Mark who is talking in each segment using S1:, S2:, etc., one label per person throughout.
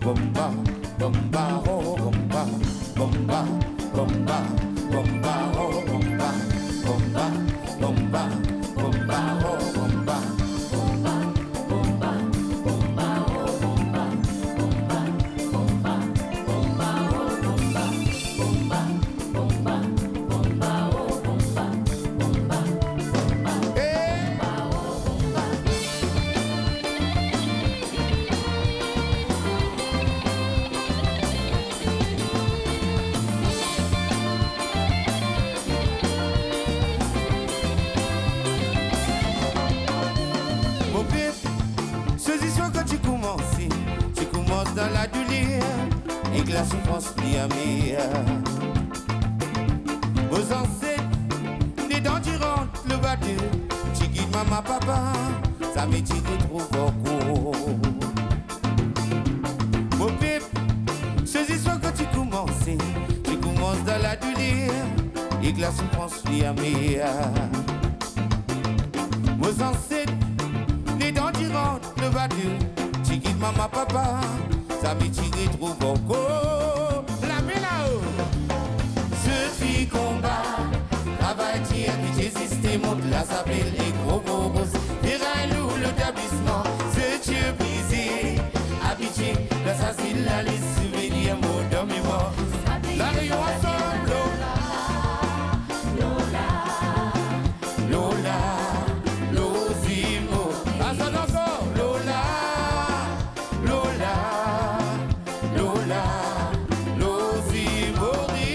S1: bomba, bomba, oh bomba, bomba, bomba, bomba, oh bomba, bomba, bomba, bomba, oh bomba, bomba, bomba, bomba, oh bomba, bomba, bomba, bomba, oh bomba, bomba, bomba, bomba, oh bomba, bomba, bomba, hey, bomba, oh bomba. Mon père, ce soir quand tu commences dans la douleur et que la souffrance plie à vos ancêtres, les dents tu rentres le bateau, tu guides maman, papa, ça me dit que trop beaucoup. Mon père, ce soir quand tu commences dans la douleur et que la souffrance plie à vos ancêtres, les dents tu rentres le bateau, tu quittes maman, papa, ça me tire trop beaucoup. La main là-haut, ce qui combat, travail tire, qui système monte là, s'appelle les gros roses. Verra-nous l'établissement, ce Dieu brisé, habitué, l'assassin, là, les souvenirs, mots dans mes morts. La rayon ensemble, Lola, Lola, Lozimo. Attends encore, Lola, Lola, Lola, Lozimori.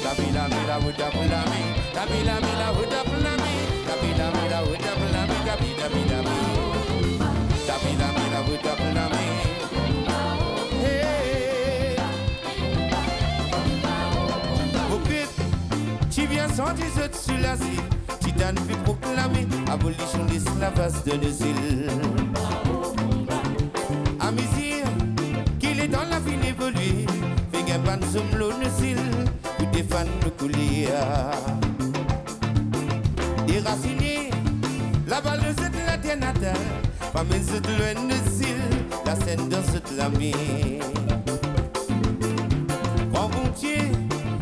S1: Kabila mila wuda bulami, Kabila mila wuda bulami, Kabila mila wuda bulami, Kabila mila mi, Kabila mila wuda bulami. Hey, au pire, tu viens sentir ce sur la scie, tu t'en fais proclamer abolition de l'esclavage de nos îles. À mesure qu'il est dans la vie évoluée, fait qu'un pan somme l'eau nos îles, où des fans de couler. Déraciné, la balle de cette la terre natale, pas même cette loin de îles, la scène dans cette la mer. Grand pontier,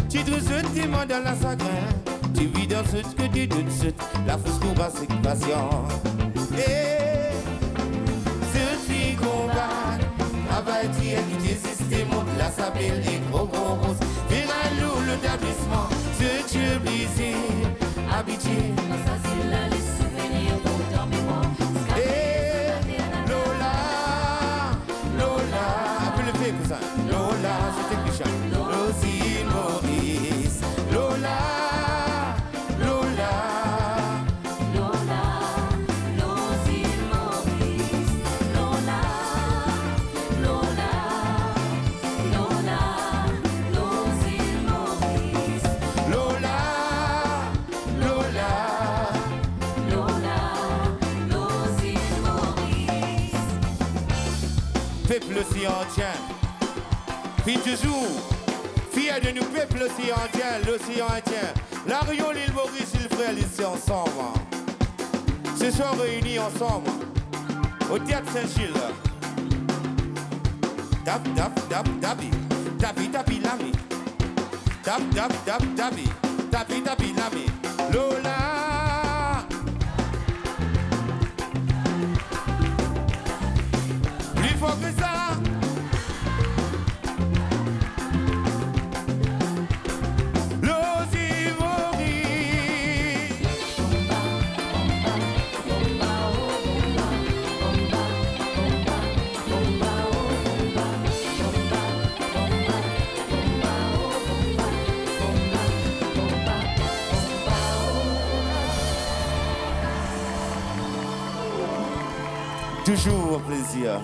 S1: tu trouves ce témoin dans la sagrin, tu vis dans ce que tu doutes, la fausse combat c'est patient. Et ce qui combat, travail tire, qui système monte là, s'appelle les gros roses. Verra-nous l'établissement, ce Dieu brisé, habitué.
S2: Assassin là, les souvenirs dans mes mots.
S1: Et Lola, Lola, appelle le fait que ça. Lola, c'était Christian. Rosie Maurice. Lola, Lola,
S2: Lola, Lozzie Maurice. Lola, Lola, Lola, Lozzie Maurice.
S1: Lola, Lola,
S2: Lola, Lozzie Maurice.
S1: peuple si ancien. Puis toujours, fier de nous, peuple si ancien, l'océan Indien. La Réunion, l'île Maurice, l'île frère, ici ensemble. Ce soir réunis ensemble, au théâtre Saint-Gilles. Dap, dap, dap, dabi, dabi, dabi, lami. Dap, dap, dap, dabi, dabi, dabi, lami. Lola. Plus fort que ça. Lozzie Maurice. Toujours un plaisir.